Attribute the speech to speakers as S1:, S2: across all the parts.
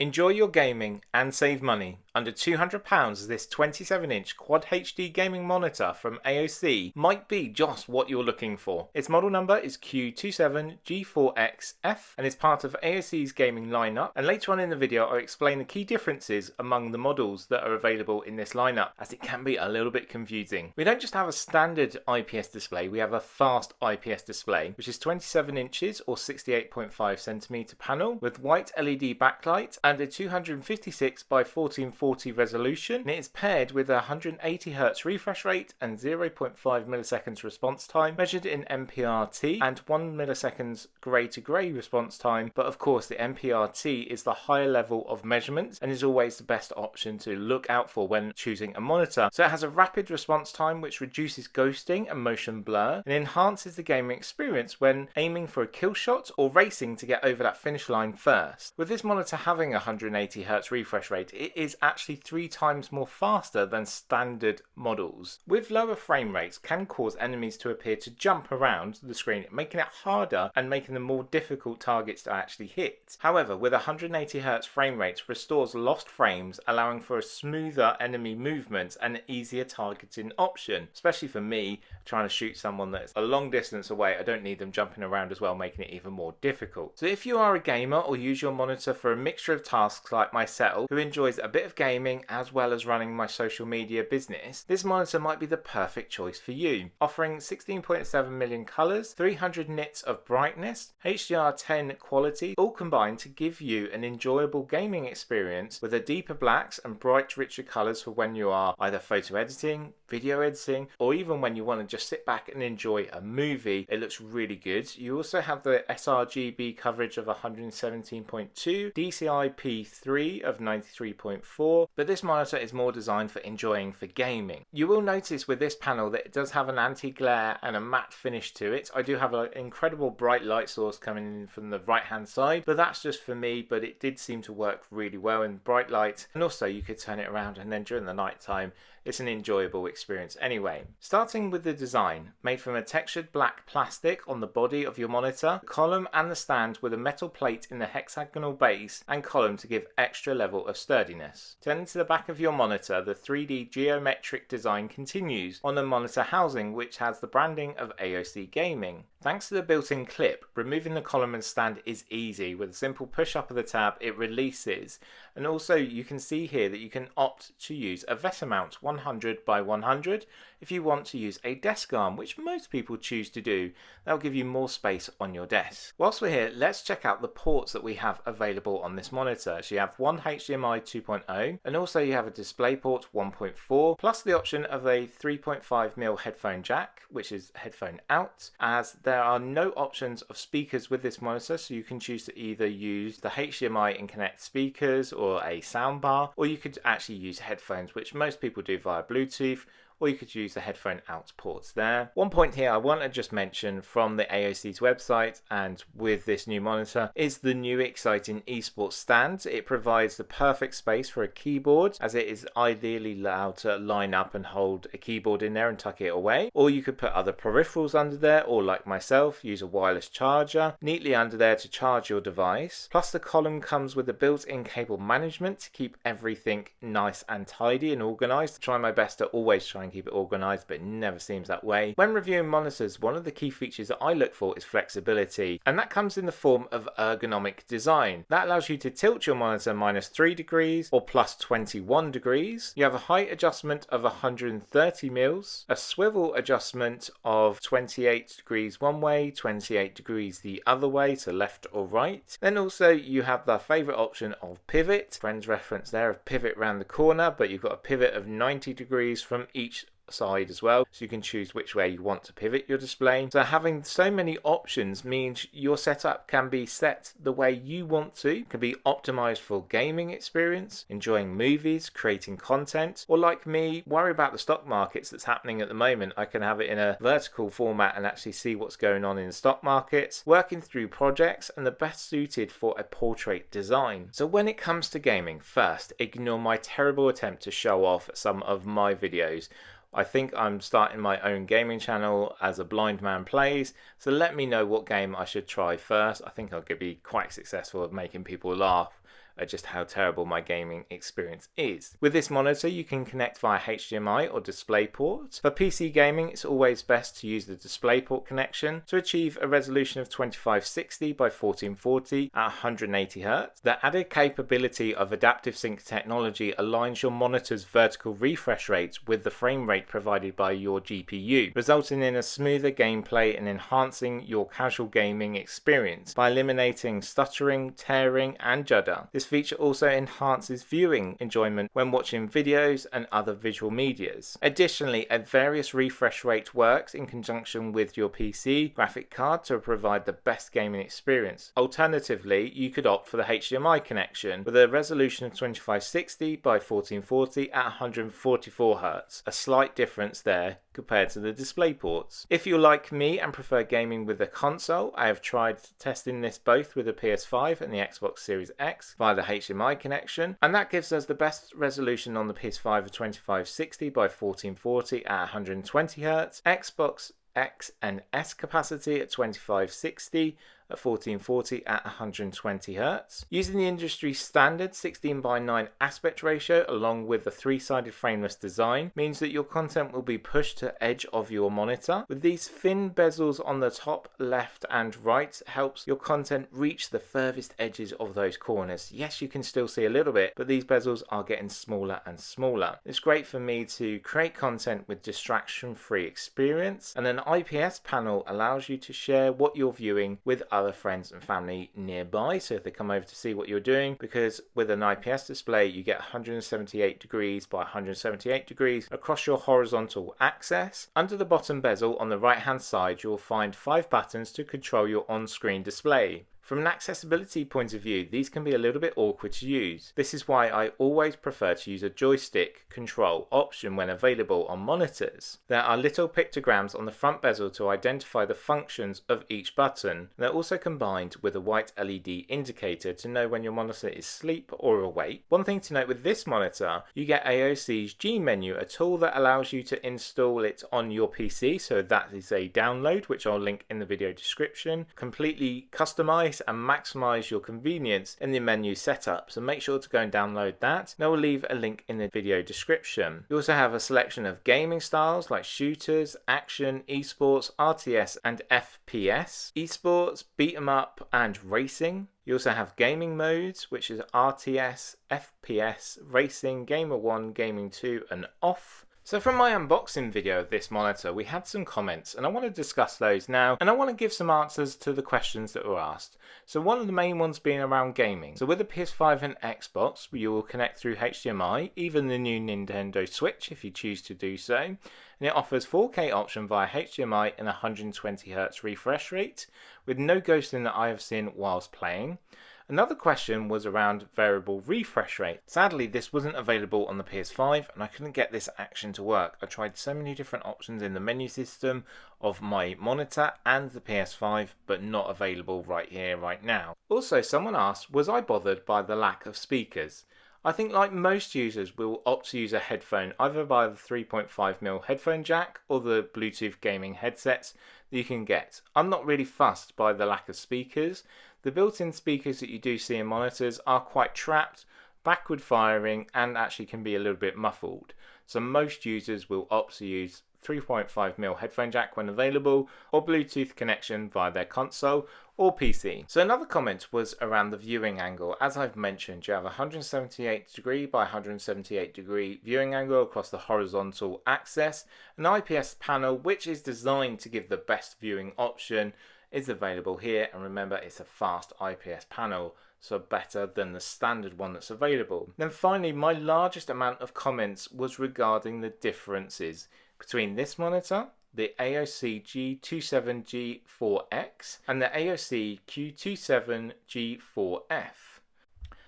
S1: Enjoy your gaming and save money. Under £200, this 27-inch Quad HD gaming monitor from AOC might be just what you're looking for. Its model number is Q27G4XF and is part of AOC's gaming lineup, and later on in the video I'll explain the key differences among the models that are available in this lineup, as it can be a little bit confusing. We don't just have a standard IPS display, we have a fast IPS display, which is 27 inches or 68.5cm panel with white LED backlight and a 256 by 1440 resolution, and it is paired with a 180Hz refresh rate and 0.5 milliseconds response time measured in MPRT and 1 milliseconds grey to grey response time, but of course the MPRT is the higher level of measurement and is always the best option to look out for when choosing a monitor. So it has a rapid response time which reduces ghosting and motion blur and enhances the gaming experience when aiming for a kill shot or racing to get over that finish line first. With this monitor having a 180Hz refresh rate, it is actually 3 times more faster than standard models. With lower frame rates can cause enemies to appear to jump around the screen, making it harder and making them more difficult targets to actually hit. However, with a 180Hz frame rate restores lost frames, allowing for a smoother enemy movement and an easier targeting option, especially for me trying to shoot someone that's a long distance away. I don't need them jumping around as well, making it even more difficult. So if you are a gamer or use your monitor for a mixture of tasks like myself, who enjoys a bit of gaming as well as running my social media business, this monitor might be the perfect choice for you. Offering 16.7 million colours, 300 nits of brightness, HDR10 quality, all combined to give you an enjoyable gaming experience with a deeper blacks and bright richer colours for when you are either photo editing, video editing, or even when you want to just sit back and enjoy a movie. It looks really good. You also have the sRGB coverage of 117.2, DCI P3 of 93.4, but this monitor is more designed for enjoying for gaming. You will notice with this panel that it does have an anti-glare and a matte finish to it. I do have an incredible bright light source coming in from the right hand side, but that's just for me, but it did seem to work really well in bright light, and also you could turn it around and then during the night time it's an enjoyable experience anyway. Starting with the design, made from a textured black plastic on the body of your monitor, the column and the stand with a metal plate in the hexagonal base and column to give extra level of sturdiness. Turning to the back of your monitor, the 3D geometric design continues on the monitor housing, which has the branding of AOC Gaming. Thanks to the built-in clip, removing the column and stand is easy. With a simple push up of the tab, it releases. And also you can see here that you can opt to use a VESA mount 100 by 100 if you want to use a desk arm, which most people choose to do. That'll give you more space on your desk. Whilst we're here, let's check out the ports that we have available on this monitor. So you have one HDMI 2.0 and also you have a DisplayPort 1.4 plus the option of a 3.5mm headphone jack, which is headphone out, as there are no options of speakers with this monitor, so you can choose to either use the HDMI and connect speakers or a soundbar, or you could actually use headphones, which most people do via Bluetooth, or you could use the headphone out ports there. One point here I want to just mention from the AOC's website and with this new monitor is the new exciting esports stand. It provides the perfect space for a keyboard, as it is ideally allowed to line up and hold a keyboard in there and tuck it away, or you could put other peripherals under there, or like myself, use a wireless charger neatly under there to charge your device. Plus the column comes with a built-in cable management to keep everything nice and tidy and organized. Try my best to always try and keep it organized, but it never seems that way. When reviewing monitors, one of the key features that I look for is flexibility, and that comes in the form of ergonomic design. That allows you to tilt your monitor -3 degrees or +21 degrees. You have a height adjustment of 130 mils, a swivel adjustment of 28 degrees one way, 28 degrees the other way, so left or right. Then also you have the favorite option of pivot. Friends reference there of pivot round the corner, but you've got a pivot of 90 degrees from each side as well, so you can choose which way you want to pivot your display. So having so many options means your setup can be set the way you want to, can be optimized for gaming experience, enjoying movies, creating content, or like me, worry about the stock markets that's happening at the moment. I can have it in a vertical format and actually see what's going on in the stock markets, working through projects, and the best suited for a portrait design. So when it comes to gaming, first, ignore my terrible attempt to show off some of my videos. I think I'm starting my own gaming channel as a blind man plays, so let me know what game I should try first. I think I'll be quite successful at making people laugh at just how terrible my gaming experience is. With this monitor you can connect via HDMI or DisplayPort. For PC gaming it's always best to use the DisplayPort connection to achieve a resolution of 2560 by 1440 at 180Hz. The added capability of adaptive sync technology aligns your monitor's vertical refresh rates with the frame rate provided by your GPU, resulting in a smoother gameplay and enhancing your casual gaming experience by eliminating stuttering, tearing and judder. This feature also enhances viewing enjoyment when watching videos and other visual medias. Additionally, a various refresh rate works in conjunction with your PC graphic card to provide the best gaming experience. Alternatively, you could opt for the HDMI connection with a resolution of 2560 by 1440 at 144Hz, a slight difference there compared to the display ports. If you're like me and prefer gaming with a console, I have tried testing this both with the PS5 and the Xbox Series X via the HDMI connection, and that gives us the best resolution on the PS5 of 2560 by 1440 at 120Hz, Xbox X and S capacity at 2560 at 1440 at 120Hz. Using the industry standard 16:9 aspect ratio along with the three-sided frameless design means that your content will be pushed to the edge of your monitor. With these thin bezels on the top, left and right helps your content reach the furthest edges of those corners. Yes, you can still see a little bit, but these bezels are getting smaller and smaller. It's great for me to create content with distraction-free experience, and an IPS panel allows you to share what you're viewing with other friends and family nearby, so if they come over to see what you're doing, because with an IPS display you get 178 degrees by 178 degrees across your horizontal axis. Under the bottom bezel on the right hand side you'll find 5 buttons to control your on-screen display. From an accessibility point of view, these can be a little bit awkward to use. This is why I always prefer to use a joystick control option when available on monitors. There are little pictograms on the front bezel to identify the functions of each button. They're also combined with a white LED indicator to know when your monitor is asleep or awake. One thing to note with this monitor, you get AOC's G menu, a tool that allows you to install it on your PC, so that is a download which I'll link in the video description. Completely customized and maximize your convenience in the menu setup, so make sure to go and download that, and I will leave a link in the video description. You also have a selection of gaming styles like shooters, action, esports, RTS and FPS, esports, beat 'em up and racing. You also have gaming modes, which is RTS, FPS, racing, gamer 1, gaming 2 and off. So from my unboxing video of this monitor, we had some comments and I want to discuss those now, and I want to give some answers to the questions that were asked. So one of the main ones being around gaming. So with the PS5 and Xbox, you will connect through HDMI, even the new Nintendo Switch if you choose to do so. And it offers 4K option via HDMI and 120Hz refresh rate, with no ghosting that I have seen whilst playing. Another question was around variable refresh rate. Sadly, this wasn't available on the PS5 and I couldn't get this action to work. I tried so many different options in the menu system of my monitor and the PS5, but not available right here, right now. Also, someone asked, was I bothered by the lack of speakers? I think like most users will opt to use a headphone either by the 3.5mm headphone jack or the Bluetooth gaming headsets that you can get. I'm not really fussed by the lack of speakers. The built-in speakers that you do see in monitors are quite trapped, backward firing and actually can be a little bit muffled. So most users will opt to use 3.5mm headphone jack when available, or Bluetooth connection via their console or PC. So another comment was around the viewing angle. As I've mentioned, you have a 178 degree by 178 degree viewing angle across the horizontal axis. An IPS panel which is designed to give the best viewing option is available here, and remember it's a fast IPS panel, so better than the standard one that's available. Then finally, my largest amount of comments was regarding the differences between this monitor, the AOC Q27G4X and the AOC Q27G4F.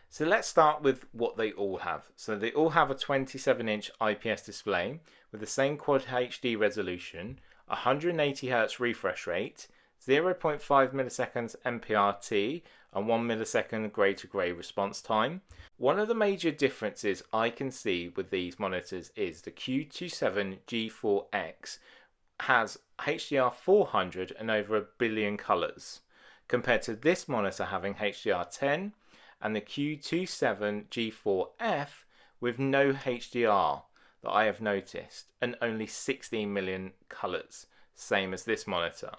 S1: So let's start with what they all have. So they all have a 27-inch IPS display with the same Quad HD resolution, 180Hz refresh rate, 0.5 milliseconds MPRT and 1 millisecond grey to grey response time. One of the major differences I can see with these monitors is the Q27G4X has HDR 400 and over 1 billion colours, compared to this monitor having HDR 10 and the Q27G4F with no HDR that I have noticed, and only 16 million colours, same as this monitor.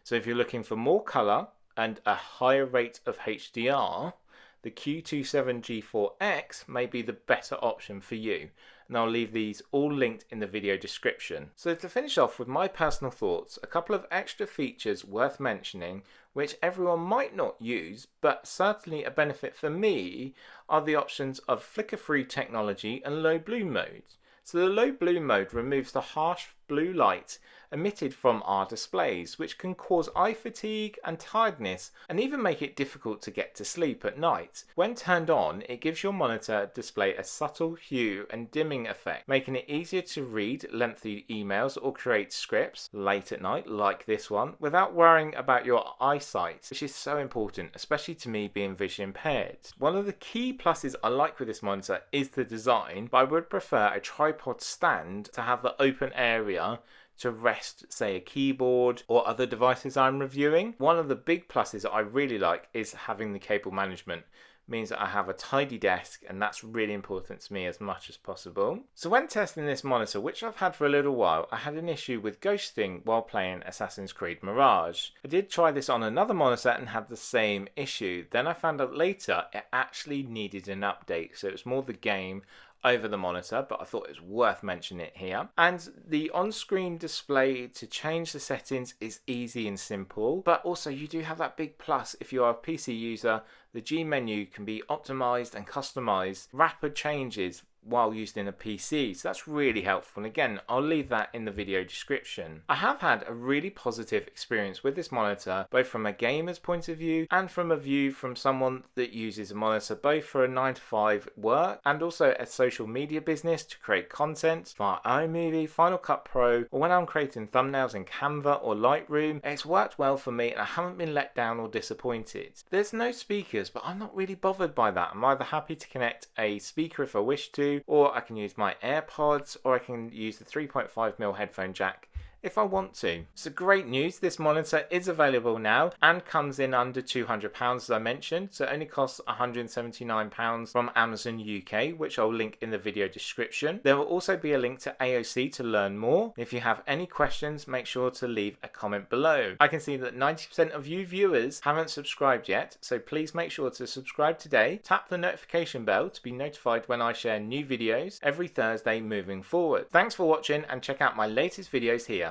S1: So if you're looking for more colour and a higher rate of HDR, the Q27G4X may be the better option for you, and I'll leave these all linked in the video description. So to finish off with my personal thoughts, a couple of extra features worth mentioning which everyone might not use but certainly a benefit for me are the options of flicker-free technology and low blue mode. So the low blue mode removes the harsh blue light emitted from our displays, which can cause eye fatigue and tiredness and even make it difficult to get to sleep at night. When turned on, it gives your monitor display a subtle hue and dimming effect, making it easier to read lengthy emails or create scripts late at night like this one without worrying about your eyesight, which is so important, especially to me being vision impaired. One of the key pluses I like with this monitor is the design, but I would prefer a tripod stand to have the open area to rest, say, a keyboard or other devices I'm reviewing. One of the big pluses that I really like is having the cable management. It means that I have a tidy desk, and that's really important to me as much as possible. So when testing this monitor, which I've had for a little while, I had an issue with ghosting while playing Assassin's Creed Mirage. I did try this on another monitor and had the same issue. Then I found out later it actually needed an update, so it was more the game over the monitor, but I thought it was worth mentioning it here. And the on-screen display to change the settings is easy and simple, but also you do have that big plus if you are a PC user. The G menu can be optimized and customized, rapid changes while used in a PC, so that's really helpful, and again I'll leave that in the video description. I have had a really positive experience with this monitor, both from a gamer's point of view and from a view from someone that uses a monitor both for a 9-to-5 work and also a social media business to create content via iMovie, Final Cut Pro, or when I'm creating thumbnails in Canva or Lightroom. It's worked well for me and I haven't been let down or disappointed. There's no speakers, but I'm not really bothered by that. I'm either happy to connect a speaker if I wish to, or I can use my AirPods, or I can use the 3.5mm headphone jack if I want to. So great news, this monitor is available now and comes in under £200 as I mentioned, so it only costs £179 from Amazon UK, which I'll link in the video description. There will also be a link to AOC to learn more. If you have any questions, make sure to leave a comment below. I can see that 90% of you viewers haven't subscribed yet, so please make sure to subscribe today. Tap the notification bell to be notified when I share new videos every Thursday moving forward. Thanks for watching and check out my latest videos here.